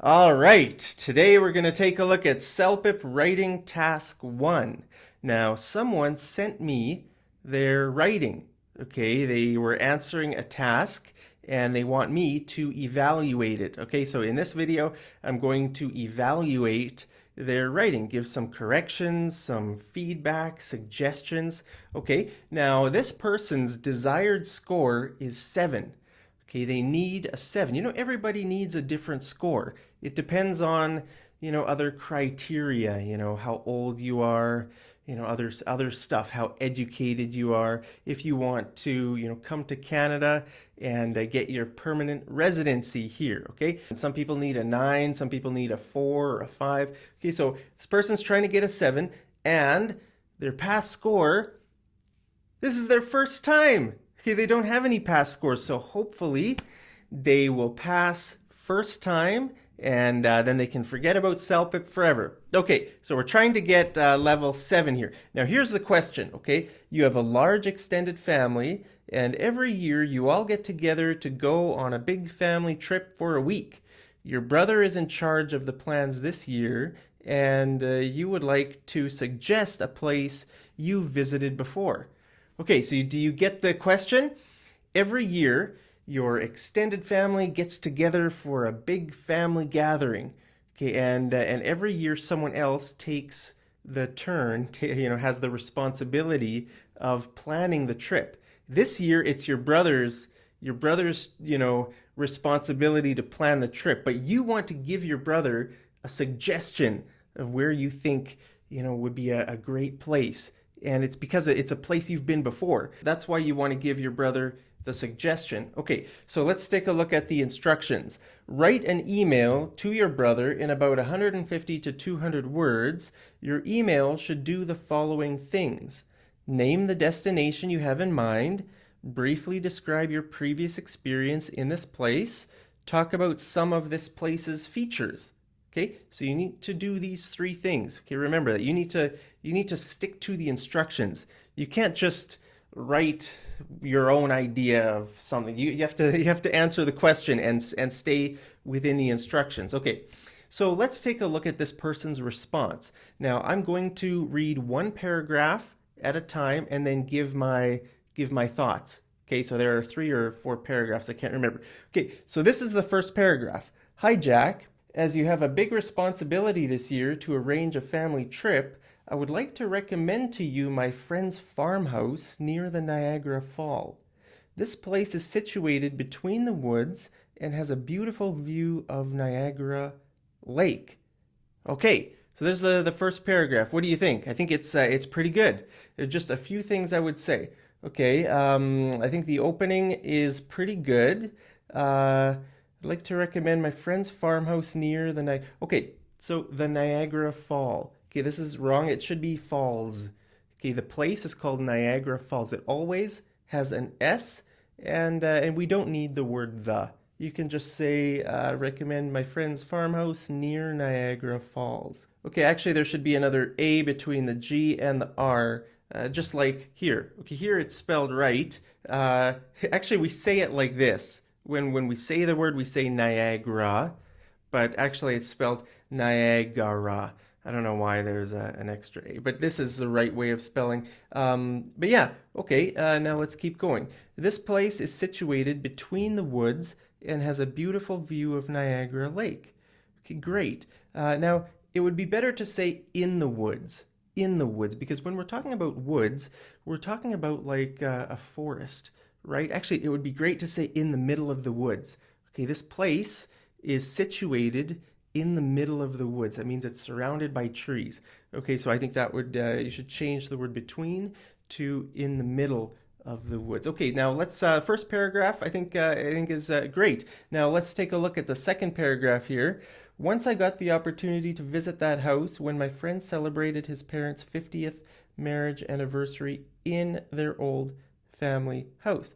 All right, today we're going to take a look at CELPIP Writing Task 1. Now, someone sent me their writing. Okay, they were answering a task and they want me to evaluate it. Okay, so in this video, I'm going to evaluate their writing, give some corrections, some feedback, suggestions. Okay, now this person's desired score is 7. Okay, they need a 7. Everybody needs a different score. It depends on, other criteria, how old you are, other stuff, how educated you are. If you want to, come to Canada and get your permanent residency here, okay? And some people need a 9, some people need a 4 or a 5. Okay, so this person's trying to get a 7 and their past score, this is their first time. Okay, they don't have any past scores, so hopefully they will pass first time and then they can forget about CELPIP forever. Okay, so we're trying to get level 7 here. Now here's the question, okay? You have a large extended family and every year you all get together to go on a big family trip for a week. Your brother is in charge of the plans this year and you would like to suggest a place you visited before. Okay, so do you get the question? Every year, your extended family gets together for a big family gathering. Okay, and every year someone else takes the turn, has the responsibility of planning the trip. This year, it's your brother's, responsibility to plan the trip, but you want to give your brother a suggestion of where you think, would be a great place. And it's because it's a place you've been before. That's why you want to give your brother the suggestion. Okay, so let's take a look at the instructions. Write an email to your brother in about 150 to 200 words. Your email should do the following things. Name the destination you have in mind. Briefly describe your previous experience in this place. Talk about some of this place's features. Okay, so you need to do these 3 things. Okay, remember that you need to stick to the instructions. You can't just write your own idea of something. You have to answer the question and stay within the instructions. Okay, so let's take a look at this person's response. Now I'm going to read one paragraph at a time and then give my thoughts. Okay, so there are 3 or 4 paragraphs. I can't remember. Okay, so this is the first paragraph. Hi, Jack. As you have a big responsibility this year to arrange a family trip, I would like to recommend to you my friend's farmhouse near the Niagara Fall. This place is situated between the woods and has a beautiful view of Niagara Lake. Okay, so there's the first paragraph. What do you think? I think it's pretty good. There's just a few things I would say. Okay, I think the opening is pretty good. I'd like to recommend my friend's farmhouse near the Niagara. Okay, so the Niagara Fall. Okay, this is wrong. It should be Falls. Okay, the place is called Niagara Falls. It always has an S, and we don't need the word the. You can just say, recommend my friend's farmhouse near Niagara Falls. Okay, actually there should be another A between the G and the R, just like here. Okay, here it's spelled right. Actually, we say it like this. When we say the word, we say Niagara, but actually it's spelled Niagara. I don't know why there's an extra A, but this is the right way of spelling. But yeah, okay, now let's keep going. This place is situated between the woods and has a beautiful view of Niagara Lake. Okay, great. Now, it would be better to say in the woods. In the woods, because when we're talking about woods, we're talking about like a forest. Right? Actually, it would be great to say in the middle of the woods. Okay, this place is situated in the middle of the woods. That means it's surrounded by trees. Okay, so I think that would, you should change the word between to in the middle of the woods. Okay, now let's, first paragraph I think is great. Now let's take a look at the second paragraph here. Once I got the opportunity to visit that house when my friend celebrated his parents' 50th marriage anniversary in their old family house.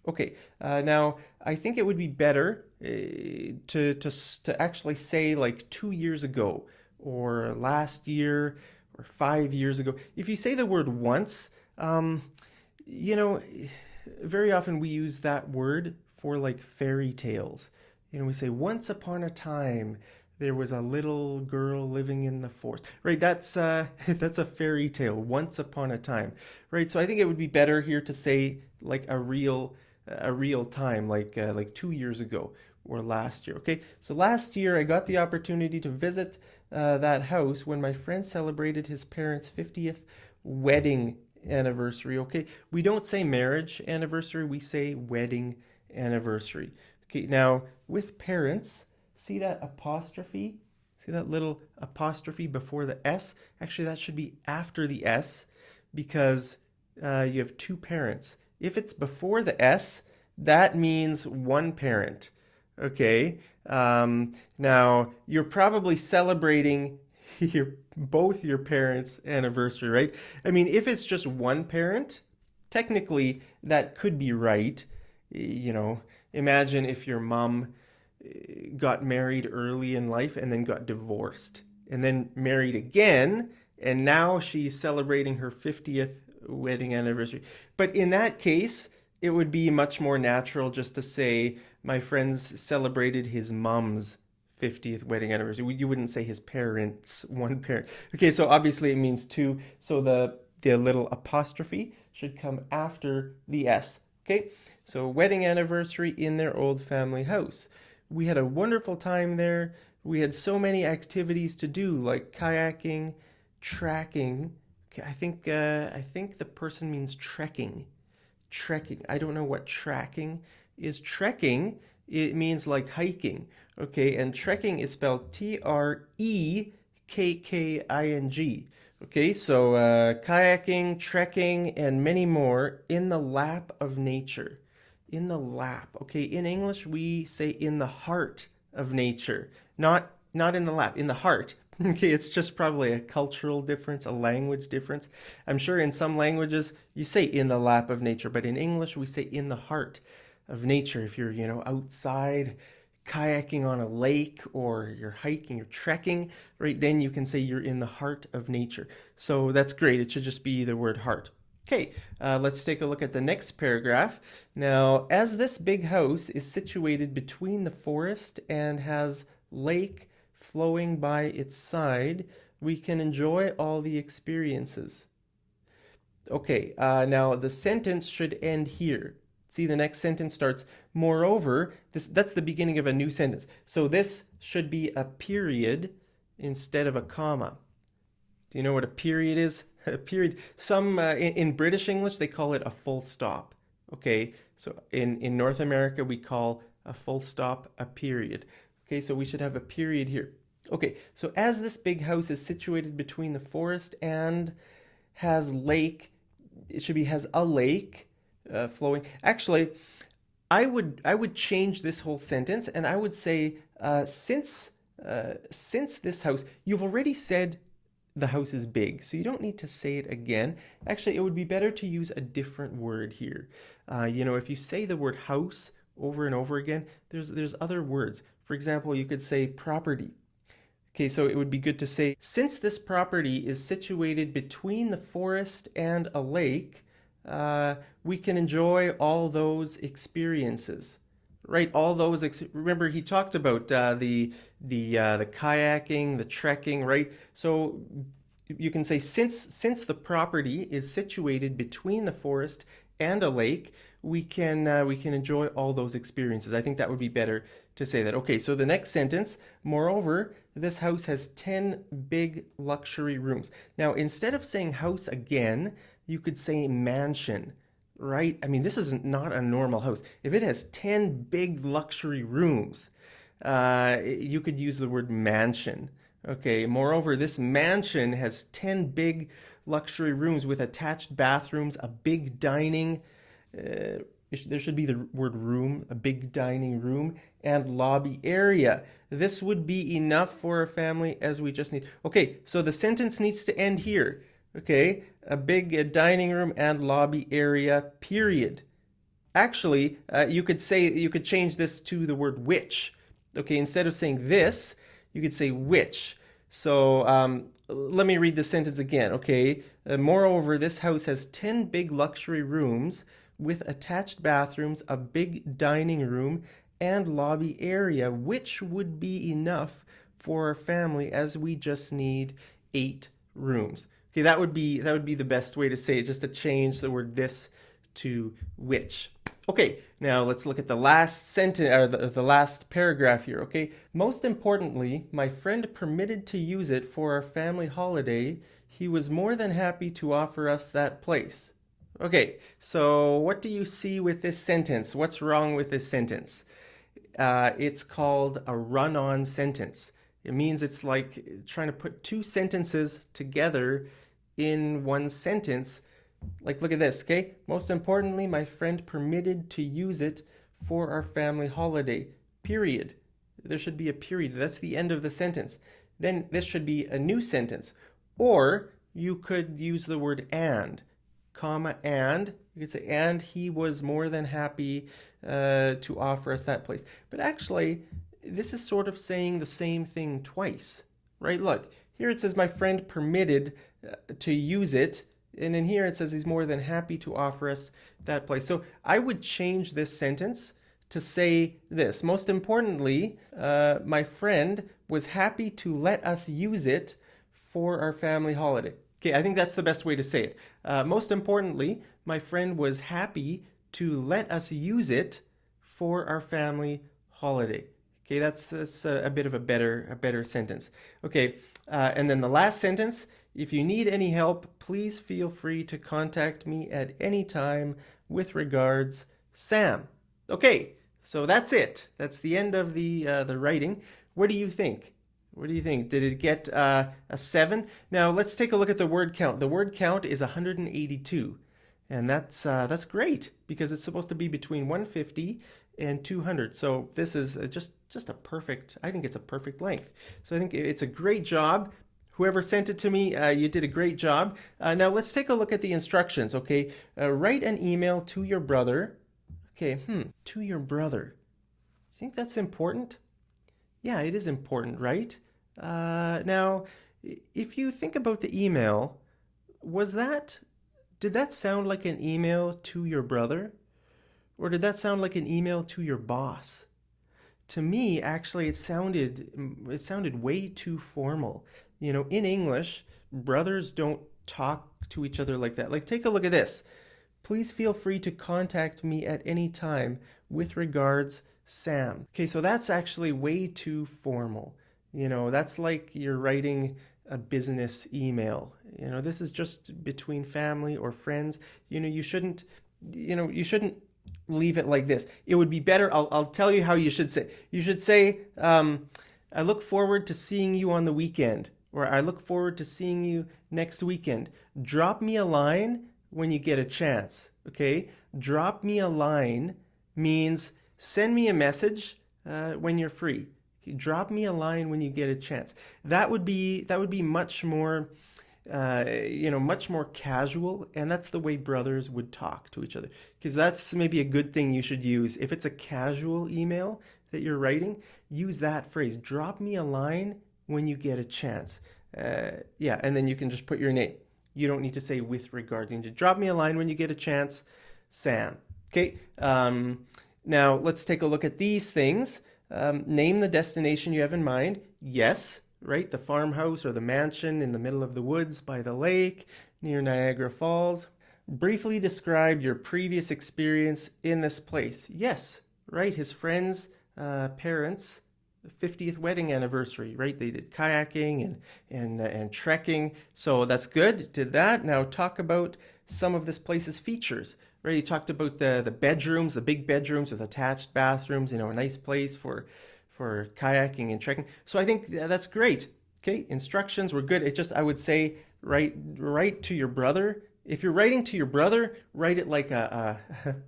Okay, now I think it would be better to actually say like 2 years ago or last year or 5 years ago. If you say the word once, you know, very often we use that word for like fairy tales. We say once upon a time, there was a little girl living in the forest. Right, that's that's a fairy tale, once upon a time. Right, so I think it would be better here to say like a real time, like 2 years ago or last year. Okay, so last year I got the opportunity to visit that house when my friend celebrated his parents' 50th wedding anniversary. Okay, we don't say marriage anniversary, we say wedding anniversary. Okay, now with parents, see that apostrophe? See that little apostrophe before the S? Actually, that should be after the S because you have two parents. If it's before the S, that means one parent. Okay. Now, you're probably celebrating both your parents' anniversary, right? I mean, if it's just one parent, technically that could be right. You know, imagine if your mom got married early in life and then got divorced and then married again, and now she's celebrating her 50th wedding anniversary. But in that case, it would be much more natural just to say, my friends celebrated his mom's 50th wedding anniversary. You wouldn't say his parents, one parent. Okay, so obviously it means two. So the little apostrophe should come after the S. Okay, so wedding anniversary in their old family house. We had a wonderful time there. We had so many activities to do, like kayaking, tracking. Okay, I think the person means trekking. Trekking. I don't know what tracking is. Trekking, it means like hiking. Okay, and trekking is spelled Trekking. Okay, so kayaking, trekking, and many more in the lap of nature. In the lap. Okay, in English we say in the heart of nature, not in the lap, in the heart. Okay, it's just probably a cultural difference, a language difference. I'm sure in some languages you say in the lap of nature, but in English we say in the heart of nature. If you're, outside kayaking on a lake or you're hiking or trekking, right, then you can say you're in the heart of nature. So that's great. It should just be the word heart. Okay, let's take a look at the next paragraph. Now, as this big house is situated between the forest and has lake flowing by its side, we can enjoy all the experiences. Okay, now the sentence should end here. See, the next sentence starts, moreover, that's the beginning of a new sentence. So this should be a period instead of a comma. Do you know what a period is? A period. Some in British English they call it a full stop. Okay, so in North America we call a full stop a period. Okay, so we should have a period here. Okay, so as this big house is situated between the forest and has lake, it should be has a lake flowing. Actually, I would change this whole sentence and I would say since this house, you've already said the house is big, so you don't need to say it again. Actually, it would be better to use a different word here. If you say the word house over and over again, there's other words. For example, you could say property. Okay, so it would be good to say, since this property is situated between the forest and a lake, we can enjoy all those experiences. Right, all those. Remember, he talked about the kayaking, the trekking. Right, so you can say since the property is situated between the forest and a lake, we can enjoy all those experiences. I think that would be better to say that. Okay, so the next sentence. Moreover, this house has 10 big luxury rooms. Now, instead of saying house again, you could say mansion. Right? I mean, this is not a normal house. If it has 10 big luxury rooms, you could use the word mansion. Okay, moreover, this mansion has 10 big luxury rooms with attached bathrooms, a big dining, there should be the word room, a big dining room, and lobby area. This would be enough for a family as we just need. Okay, so the sentence needs to end here. Okay, a big dining room and lobby area, period. Actually, you could change this to the word which. Okay, instead of saying this, you could say which. So let me read the sentence again. Okay, moreover, this house has 10 big luxury rooms with attached bathrooms, a big dining room, and lobby area, which would be enough for our family as we just need 8 rooms. Okay, that would be the best way to say it, just to change the word this to which. Okay, now let's look at the last sentence, or the last paragraph here, okay? Most importantly, my friend permitted to use it for our family holiday. He was more than happy to offer us that place. Okay, so what do you see with this sentence? What's wrong with this sentence? It's called a run-on sentence. It means it's like trying to put 2 sentences together in one sentence. Like, look at this, okay? Most importantly, my friend permitted to use it for our family holiday. Period. There should be a period. That's the end of the sentence. Then this should be a new sentence. Or you could use the word and, comma, and. You could say, and he was more than happy to offer us that place. But actually, this is sort of saying the same thing twice, right? Look, here it says, my friend permitted to use it. And in here it says he's more than happy to offer us that place. So I would change this sentence to say this. Most importantly, my friend was happy to let us use it for our family holiday. Okay, I think that's the best way to say it. Most importantly, my friend was happy to let us use it for our family holiday. Okay, that's a bit of a better sentence. Okay, and then the last sentence, if you need any help, please feel free to contact me at any time. With regards, Sam. Okay, so that's it. That's the end of the writing. What do you think? What do you think? Did it get a 7? Now let's take a look at the word count. The word count is 182. And that's great because it's supposed to be between 150 and 200. So this is just a perfect, I think it's a perfect length. So I think it's a great job. Whoever sent it to me, you did a great job. Now let's take a look at the instructions, okay? Write an email to your brother. Okay, to your brother. You think that's important? Yeah, it is important, right? Now, if you think about the email, did that sound like an email to your brother? Or did that sound like an email to your boss? To me, actually, it sounded way too formal. You know, in English, brothers don't talk to each other like that. Like, take a look at this. Please feel free to contact me at any time. With regards, Sam. Okay, so that's actually way too formal. You know, that's like you're writing a business email. You know, this is just between family or friends. You shouldn't leave it like this. It would be better. I'll tell you how you should say. You should say, I look forward to seeing you on the weekend, or I look forward to seeing you next weekend. Drop me a line when you get a chance. Okay? Drop me a line means send me a message when you're free. Drop me a line when you get a chance. That would be much more, much more casual, and that's the way brothers would talk to each other. Because that's maybe a good thing you should use. If it's a casual email that you're writing, use that phrase. Drop me a line when you get a chance. And then you can just put your name. You don't need to say with regards. You need to drop me a line when you get a chance, Sam. Okay. Now let's take a look at these things. Name the destination you have in mind. Yes, right? The farmhouse or the mansion in the middle of the woods by the lake near Niagara Falls. Briefly describe your previous experience in this place. Yes, right? His friend's parents' 50th wedding anniversary, right? They did kayaking and trekking. So that's good. Did that. Now talk about some of this place's features. Right, he talked about the bedrooms, the big bedrooms with attached bathrooms, a nice place for kayaking and trekking. So I think that's great. Okay, instructions were good. It just, I would say, write to your brother. If you're writing to your brother, write it like a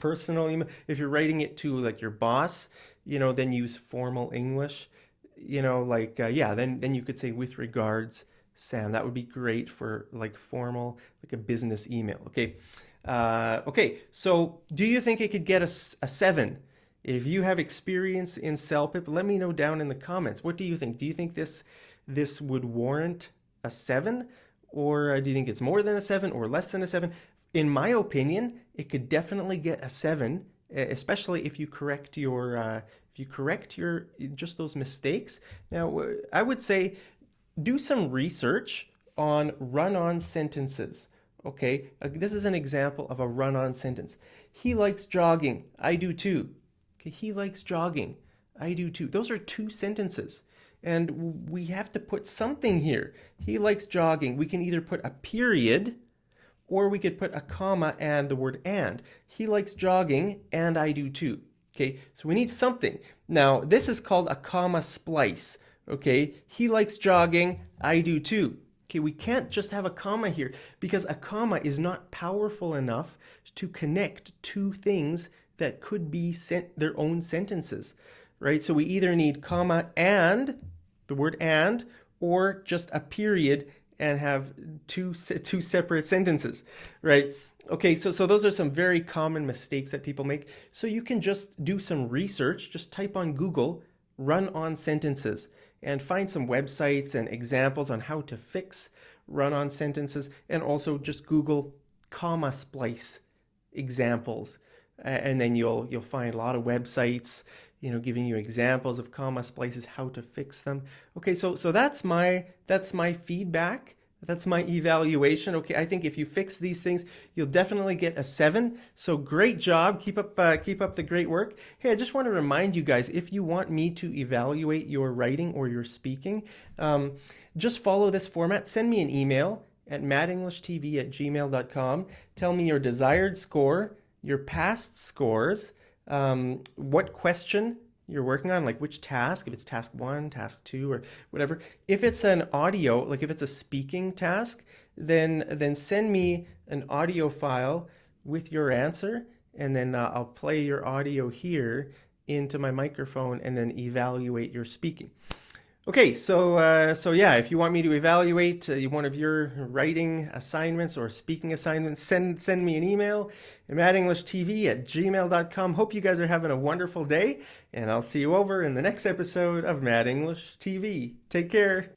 personal email. If you're writing it to like your boss, then use formal English. Then you could say with regards, Sam. That would be great for like formal, like a business email. Okay. So do you think it could get a 7? If you have experience in CELPIP, let me know down in the comments. What do you think? Do you think this would warrant a 7? Or do you think it's more than a 7 or less than a 7? In my opinion, it could definitely get a 7 especially if you correct your just those mistakes. Now, I would say do some research on run-on sentences. Okay, this is an example of a run-on sentence. He likes jogging. I do too. Okay, he likes jogging. I do too. Those are two sentences. And we have to put something here. He likes jogging. We can either put a period or we could put a comma and the word and. He likes jogging and I do too. Okay, so we need something. Now, this is called a comma splice. Okay, he likes jogging, I do too. Okay, we can't just have a comma here because a comma is not powerful enough to connect two things that could be their own sentences, right? So we either need comma and, the word and, or just a period and have two separate sentences, right? Okay, so those are some very common mistakes that people make. So you can just do some research, just type on Google, run-on sentences, and find some websites and examples on how to fix run-on sentences, and also just Google comma splice examples. And then you'll find a lot of websites, giving you examples of comma splices, how to fix them. Okay, so that's my feedback. That's my evaluation. Okay, I think if you fix these things, you'll definitely get a 7. So great job. Keep up the great work. Hey, I just want to remind you guys, if you want me to evaluate your writing or your speaking, just follow this format. Send me an email at madenglishtv@gmail.com. Tell me your desired score, your past scores, what question you're working on, like which task, if it's task 1, task 2, or whatever. If it's an audio, like if it's a speaking task, then send me an audio file with your answer, and then I'll play your audio here into my microphone and then evaluate your speaking. Okay, so yeah, if you want me to evaluate one of your writing assignments or speaking assignments, send me an email at madenglishtv@gmail.com. Hope you guys are having a wonderful day, and I'll see you over in the next episode of Mad English TV. Take care.